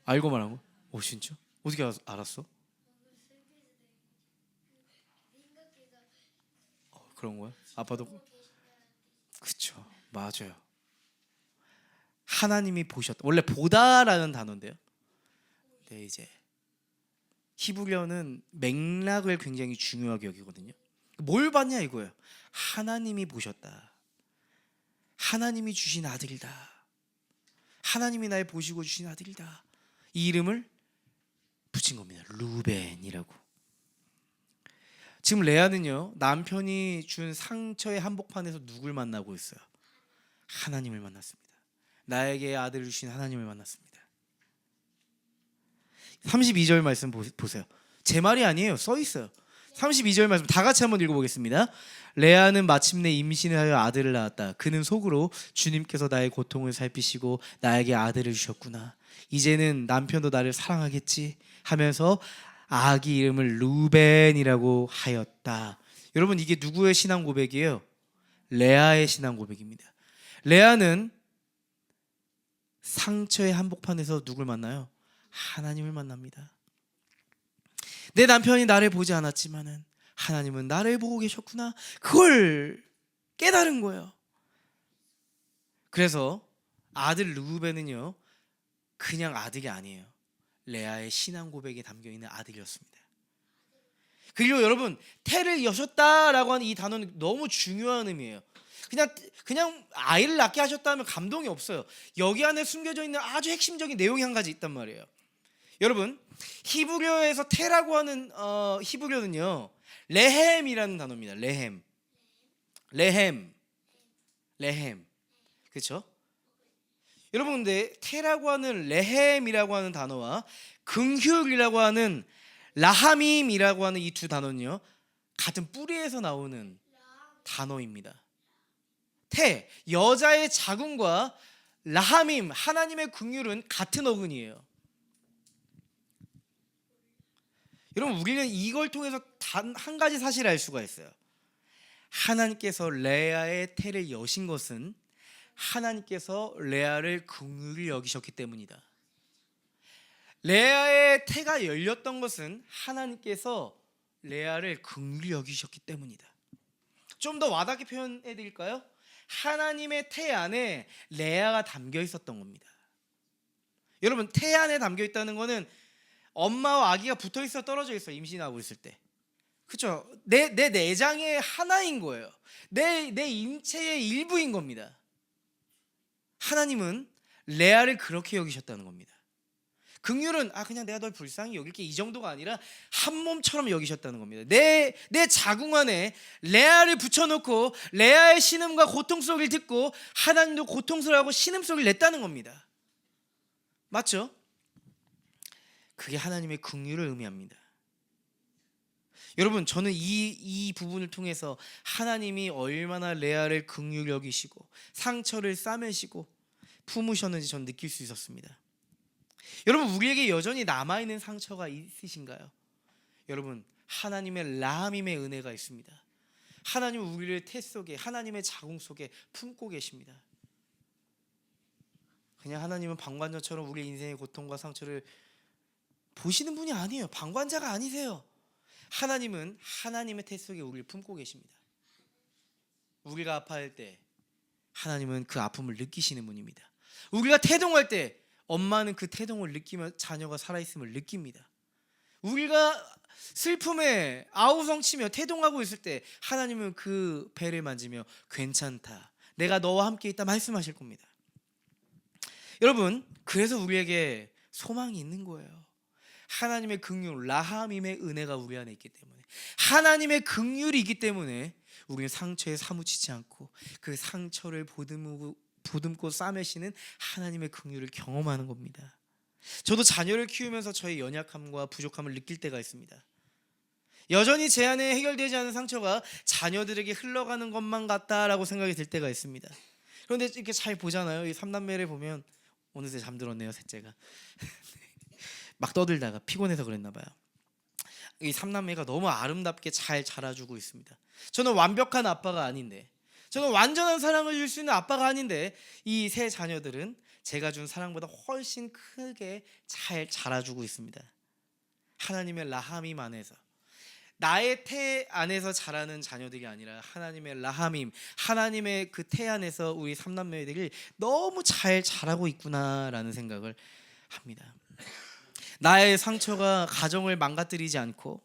알고 말한 거? 진짜? 어떻게 알았어? 그런 거야? 아빠도? 그쵸, 맞아요. 하나님이 보셨다. 원래 보다라는 단어인데요. 네, 이제 히브리어는 맥락을 굉장히 중요하게 여기거든요. 뭘 봤냐 이거예요. 하나님이 보셨다. 하나님이 주신 아들이다. 하나님이 날 보시고 주신 아들이다. 이 이름을 붙인 겁니다. 루벤이라고. 지금 레아는요, 남편이 준 상처의 한복판에서 누굴 만나고 있어요? 하나님을 만났습니다. 나에게 아들을 주신 하나님을 만났습니다. 32절 말씀 보세요. 제 말이 아니에요. 써 있어요. 32절 말씀 다 같이 한번 읽어보겠습니다. 레아는 마침내 임신을 하여 아들을 낳았다. 그는 속으로 주님께서 나의 고통을 살피시고 나에게 아들을 주셨구나. 이제는 남편도 나를 사랑하겠지 하면서 아기 이름을 루벤이라고 하였다. 여러분, 이게 누구의 신앙 고백이에요? 레아의 신앙 고백입니다. 레아는 상처의 한복판에서 누굴 만나요? 하나님을 만납니다. 내 남편이 나를 보지 않았지만은 하나님은 나를 보고 계셨구나. 그걸 깨달은 거예요. 그래서 아들 르우벤은요, 그냥 아들이 아니에요. 레아의 신앙 고백에 담겨있는 아들이었습니다. 그리고 여러분, 태를 여셨다라고 하는 이 단어는 너무 중요한 의미예요. 그냥 아이를 낳게 하셨다 하면 감동이 없어요. 여기 안에 숨겨져 있는 아주 핵심적인 내용이 한 가지 있단 말이에요. 여러분, 히브리어에서 테라고 하는 히브리어는요, 레헴이라는 단어입니다. 레헴. 그렇죠? 여러분, 근데 테라고 하는 레헴이라고 하는 단어와 긍휼이라고 하는 라하밈이라고 하는 이 두 단어는요, 같은 뿌리에서 나오는 단어입니다. 테, 여자의 자궁과 라하밈, 하나님의 긍휼은 같은 어근이에요. 여러분, 우리는 이걸 통해서 단 한 가지 사실을 알 수가 있어요. 하나님께서 레아의 태를 여신 것은 하나님께서 레아를 긍휼히 여기셨기 때문이다. 레아의 태가 열렸던 것은 하나님께서 레아를 긍휼히 여기셨기 때문이다. 좀 더 와닿게 표현해 드릴까요? 하나님의 태 안에 레아가 담겨 있었던 겁니다. 여러분, 태 안에 담겨 있다는 것은 엄마와 아기가 붙어 있어 떨어져 있어, 임신하고 있을 때. 그렇죠? 내 내장의 하나인 거예요. 내 인체의 일부인 겁니다. 하나님은 레아를 그렇게 여기셨다는 겁니다. 긍휼은 그냥 내가 널 불쌍히 여길게, 이 정도가 아니라 한 몸처럼 여기셨다는 겁니다. 내 자궁 안에 레아를 붙여놓고 레아의 신음과 고통 소리를 듣고 하나님도 고통스러워하고 신음소리를 냈다는 겁니다. 맞죠? 그게 하나님의 긍휼을 의미합니다. 여러분, 저는 이 부분을 통해서 하나님이 얼마나 레아를 긍휼히 여기시고 상처를 싸매시고 품으셨는지 전 느낄 수 있었습니다. 여러분, 우리에게 여전히 남아있는 상처가 있으신가요? 여러분, 하나님의 라함임의 은혜가 있습니다. 하나님은 우리를 태 속에, 하나님의 자궁 속에 품고 계십니다. 그냥 하나님은 방관자처럼 우리 인생의 고통과 상처를 보시는 분이 아니에요. 방관자가 아니세요. 하나님은 하나님의 태 속에 우리를 품고 계십니다. 우리가 아파할 때 하나님은 그 아픔을 느끼시는 분입니다. 우리가 태동할 때 엄마는 그 태동을 느끼며 자녀가 살아있음을 느낍니다. 우리가 슬픔에 아우성치며 태동하고 있을 때 하나님은 그 배를 만지며 괜찮다, 내가 너와 함께 있다 말씀하실 겁니다. 여러분, 그래서 우리에게 소망이 있는 거예요. 하나님의 긍휼, 라함임의 은혜가 우리 안에 있기 때문에, 하나님의 긍휼이 있기 때문에 우리는 상처에 사무치지 않고 그 상처를 보듬고 싸매시는 하나님의 긍휼을 경험하는 겁니다. 저도 자녀를 키우면서 저의 연약함과 부족함을 느낄 때가 있습니다. 여전히 제 안에 해결되지 않은 상처가 자녀들에게 흘러가는 것만 같다라고 생각이 들 때가 있습니다. 그런데 이렇게 잘 보잖아요. 이 삼남매를 보면, 어느새 잠들었네요, 셋째가. 막 떠들다가 피곤해서 그랬나 봐요. 이 삼남매가 너무 아름답게 잘 자라주고 있습니다. 저는 완벽한 아빠가 아닌데, 저는 완전한 사랑을 줄 수 있는 아빠가 아닌데, 이 세 자녀들은 제가 준 사랑보다 훨씬 크게 잘 자라주고 있습니다. 하나님의 라함임 안에서, 나의 태 안에서 자라는 자녀들이 아니라 하나님의 라함임, 하나님의 그 태 안에서 우리 삼남매들이 너무 잘 자라고 있구나라는 생각을 합니다. 나의 상처가 가정을 망가뜨리지 않고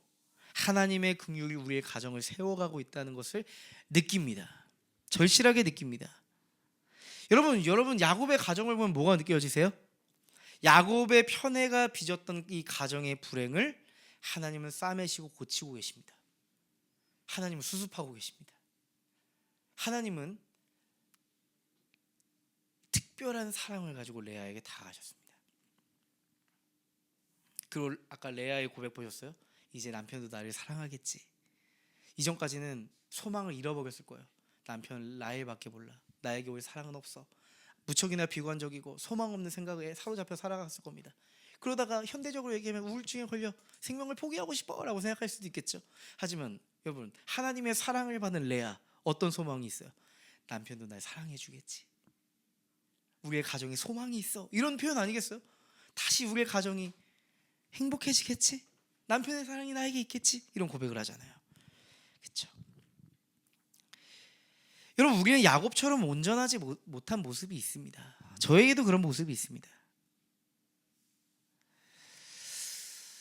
하나님의 긍휼이 우리의 가정을 세워가고 있다는 것을 느낍니다. 절실하게 느낍니다. 여러분 야곱의 가정을 보면 뭐가 느껴지세요? 야곱의 편애가 빚었던 이 가정의 불행을 하나님은 싸매시고 고치고 계십니다. 하나님은 수습하고 계십니다. 하나님은 특별한 사랑을 가지고 레아에게 다가가셨습니다. 그리고 아까 레아의 고백 보셨어요? 이제 남편도 나를 사랑하겠지. 이전까지는 소망을 잃어버렸을 거예요. 남편 라헬밖에 몰라, 나에게 올 사랑은 없어, 무척이나 비관적이고 소망 없는 생각에 사로잡혀 살아갔을 겁니다. 그러다가 현대적으로 얘기하면 우울증에 걸려 생명을 포기하고 싶어 라고 생각할 수도 있겠죠. 하지만 여러분, 하나님의 사랑을 받는 레아, 어떤 소망이 있어요? 남편도 날 사랑해 주겠지, 우리의 가정에 소망이 있어, 이런 표현 아니겠어요? 다시 우리의 가정이 행복해지겠지, 남편의 사랑이 나에게 있겠지, 이런 고백을 하잖아요. 그렇죠? 여러분, 우리는 야곱처럼 온전하지 못한 모습이 있습니다. 저에게도 그런 모습이 있습니다.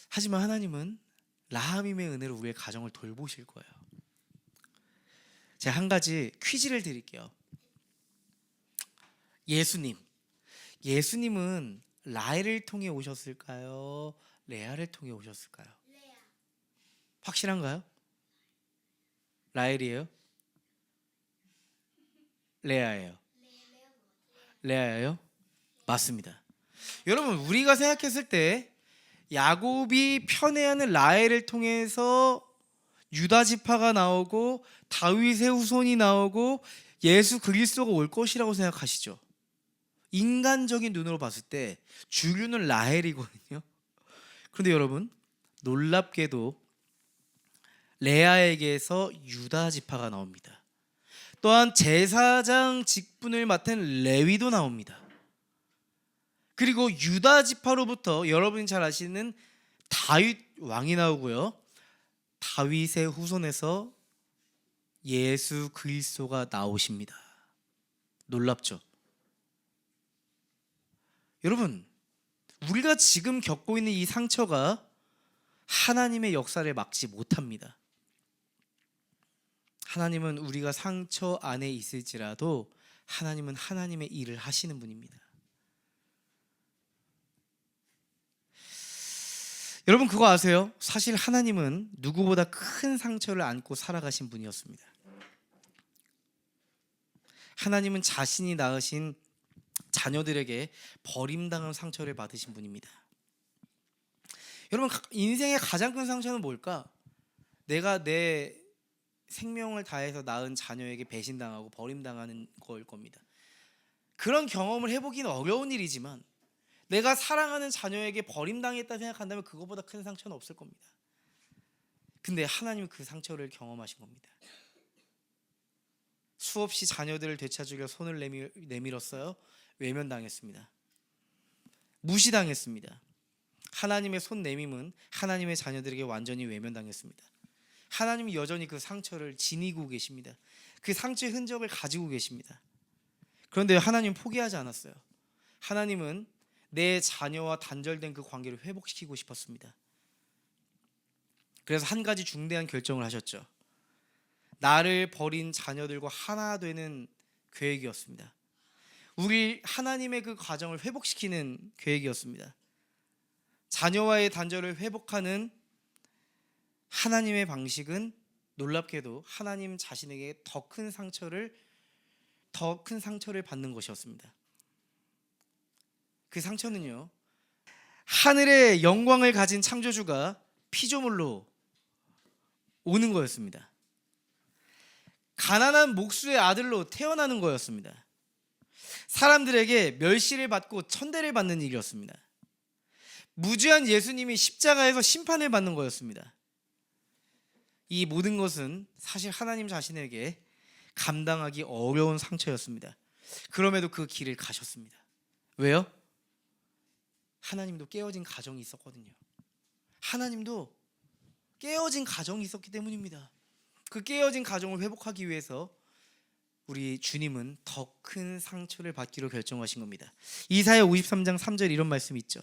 하지만 하나님은 라함임의 은혜로 우리의 가정을 돌보실 거예요. 제가 한 가지 퀴즈를 드릴게요. 예수님은 라헬을 통해 오셨을까요? 레아를 통해 오셨을까요? 확실한가요? 라헬이에요? 레아예요? 레아예요? 맞습니다. 여러분, 우리가 생각했을 때 야곱이 편애하는 라헬을 통해서 유다 지파가 나오고 다윗의 후손이 나오고 예수 그리스도가 올 것이라고 생각하시죠? 인간적인 눈으로 봤을 때 주류는 라헬이거든요. 그런데 여러분, 놀랍게도 레아에게서 유다 지파가 나옵니다. 또한 제사장 직분을 맡은 레위도 나옵니다. 그리고 유다 지파로부터 여러분이 잘 아시는 다윗 왕이 나오고요. 다윗의 후손에서 예수 그리스도가 나오십니다. 놀랍죠? 여러분, 우리가 지금 겪고 있는 이 상처가 하나님의 역사를 막지 못합니다. 하나님은 우리가 상처 안에 있을지라도 하나님은 하나님의 일을 하시는 분입니다. 여러분, 그거 아세요? 사실 하나님은 누구보다 큰 상처를 안고 살아가신 분이었습니다. 하나님은 자신이 낳으신 자녀들에게 버림당한 상처를 받으신 분입니다. 여러분, 인생의 가장 큰 상처는 뭘까? 내가 내 생명을 다해서 낳은 자녀에게 배신당하고 버림당하는 거일 겁니다. 그런 경험을 해보기는 어려운 일이지만 내가 사랑하는 자녀에게 버림당했다 생각한다면 그거보다 큰 상처는 없을 겁니다. 근데 하나님은 그 상처를 경험하신 겁니다. 수없이 자녀들을 되찾으려 손을 내밀었어요. 외면당했습니다. 무시당했습니다. 하나님의 손 내밈은 하나님의 자녀들에게 완전히 외면당했습니다. 하나님이 여전히 그 상처를 지니고 계십니다. 그 상처의 흔적을 가지고 계십니다. 그런데 하나님은 포기하지 않았어요. 하나님은 내 자녀와 단절된 그 관계를 회복시키고 싶었습니다. 그래서 한 가지 중대한 결정을 하셨죠. 나를 버린 자녀들과 하나 되는 계획이었습니다. 우리 하나님의 그 과정을 회복시키는 계획이었습니다. 자녀와의 단절을 회복하는 하나님의 방식은 놀랍게도 하나님 자신에게 더 큰 상처를 받는 것이었습니다. 그 상처는요, 하늘의 영광을 가진 창조주가 피조물로 오는 거였습니다. 가난한 목수의 아들로 태어나는 거였습니다. 사람들에게 멸시를 받고 천대를 받는 일이었습니다. 무죄한 예수님이 십자가에서 심판을 받는 거였습니다. 이 모든 것은 사실 하나님 자신에게 감당하기 어려운 상처였습니다. 그럼에도 그 길을 가셨습니다. 왜요? 하나님도 깨어진 가정이 있었거든요. 하나님도 깨어진 가정이 있었기 때문입니다. 그 깨어진 가정을 회복하기 위해서 우리 주님은 더 큰 상처를 받기로 결정하신 겁니다. 이사야 53장 3절 이런 말씀이 있죠.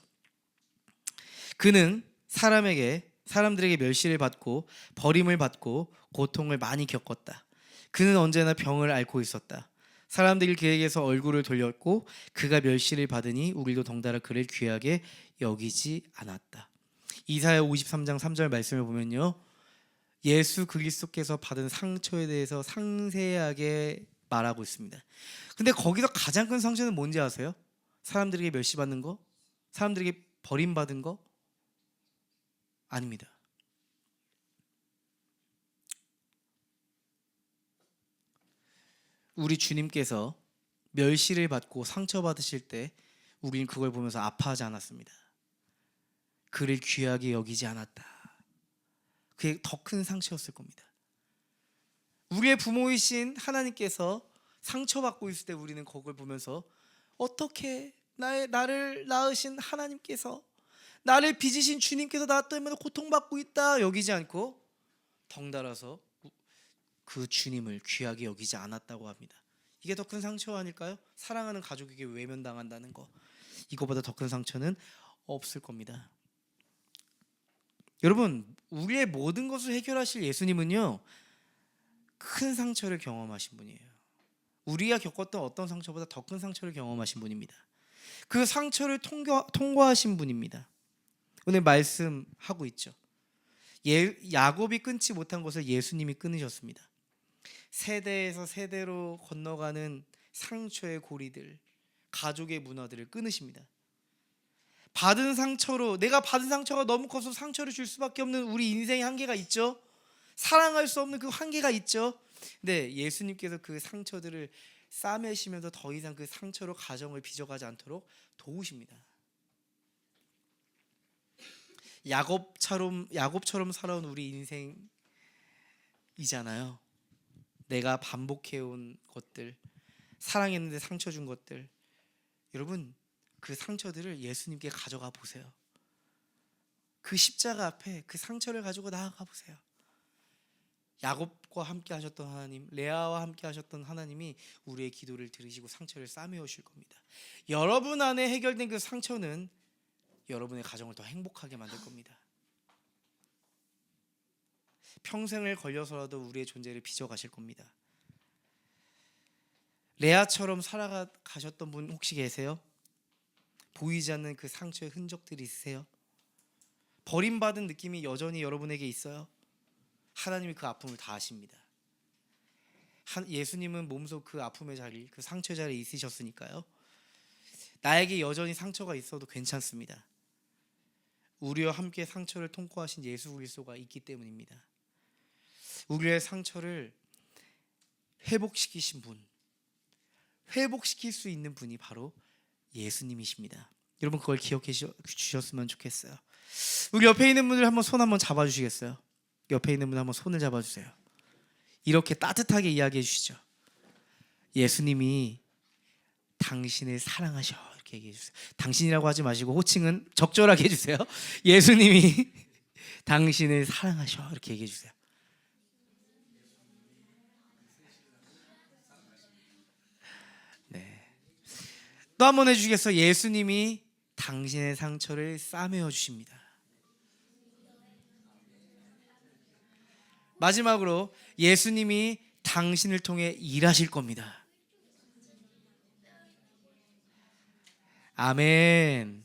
그는 사람들에게 멸시를 받고 버림을 받고 고통을 많이 겪었다. 그는 언제나 병을 앓고 있었다. 사람들이 그에게서 얼굴을 돌렸고 그가 멸시를 받으니 우리도 덩달아 그를 귀하게 여기지 않았다. 이사야 53장 3절 말씀을 보면요, 예수 그리스도께서 받은 상처에 대해서 상세하게 말하고 있습니다. 근데 거기서 가장 큰 상처는 뭔지 아세요? 사람들에게 멸시받는 거? 사람들에게 버림받은 거? 아닙니다. 우리 주님께서 멸시를 받고 상처받으실 때 우리는 그걸 보면서 아파하지 않았습니다. 그를 귀하게 여기지 않았다. 그게 더 큰 상처였을 겁니다. 우리의 부모이신 하나님께서 상처받고 있을 때 우리는 그걸 보면서 어떻게 나를 낳으신 하나님께서, 나를 빚으신 주님께서 나 때문에 고통받고 있다 여기지 않고 덩달아서 그 주님을 귀하게 여기지 않았다고 합니다. 이게 더 큰 상처 아닐까요? 사랑하는 가족에게 외면당한다는 거, 이거보다 더 큰 상처는 없을 겁니다. 여러분, 우리의 모든 것을 해결하실 예수님은요, 큰 상처를 경험하신 분이에요. 우리가 겪었던 어떤 상처보다 더 큰 상처를 경험하신 분입니다. 그 상처를 통과하신 분입니다. 오늘 말씀하고 있죠. 야곱이 끊지 못한 것을 예수님이 끊으셨습니다. 세대에서 세대로 건너가는 상처의 고리들, 가족의 문화들을 끊으십니다. 받은 상처로, 내가 받은 상처가 너무 커서 상처를 줄 수밖에 없는 우리 인생의 한계가 있죠. 사랑할 수 없는 그 한계가 있죠. 근데 예수님께서 그 상처들을 싸매시면서 더 이상 그 상처로 가정을 빚어가지 않도록 도우십니다. 야곱처럼 살아온 우리 인생이잖아요. 내가 반복해온 것들, 사랑했는데 상처 준 것들, 여러분 그 상처들을 예수님께 가져가 보세요. 그 십자가 앞에 그 상처를 가지고 나아가 보세요. 야곱과 함께 하셨던 하나님, 레아와 함께 하셨던 하나님이 우리의 기도를 들으시고 상처를 싸매어 주실 겁니다. 여러분 안에 해결된 그 상처는 여러분의 가정을 더 행복하게 만들 겁니다. 평생을 걸려서라도 우리의 존재를 빚어가실 겁니다. 레아처럼 살아가셨던 분 혹시 계세요? 보이지 않는 그 상처의 흔적들이 있으세요? 버림받은 느낌이 여전히 여러분에게 있어요? 하나님이 그 아픔을 다 아십니다. 예수님은 몸소 그 아픔의 자리, 그 상처의 자리에 있으셨으니까요. 나에게 여전히 상처가 있어도 괜찮습니다. 우리와 함께 상처를 통과하신 예수 그리스도가 있기 때문입니다. 우리의 상처를 회복시키신 분, 회복시킬 수 있는 분이 바로 예수님이십니다. 여러분 그걸 기억해 주셨으면 좋겠어요. 우리 옆에 있는 분들 한번 손 한번 잡아주시겠어요? 옆에 있는 분 한번 손을 잡아주세요. 이렇게 따뜻하게 이야기해 주시죠. 예수님이 당신을 사랑하셔, 이렇게 얘기해 주세요. 당신이라고 하지 마시고 호칭은 적절하게 해주세요. 예수님이 당신을 사랑하셔, 이렇게 얘기해 주세요. 네. 또 한 번 해주시겠어요? 예수님이 당신의 상처를 싸매어 주십니다. 마지막으로 예수님이 당신을 통해 일하실 겁니다. 아멘.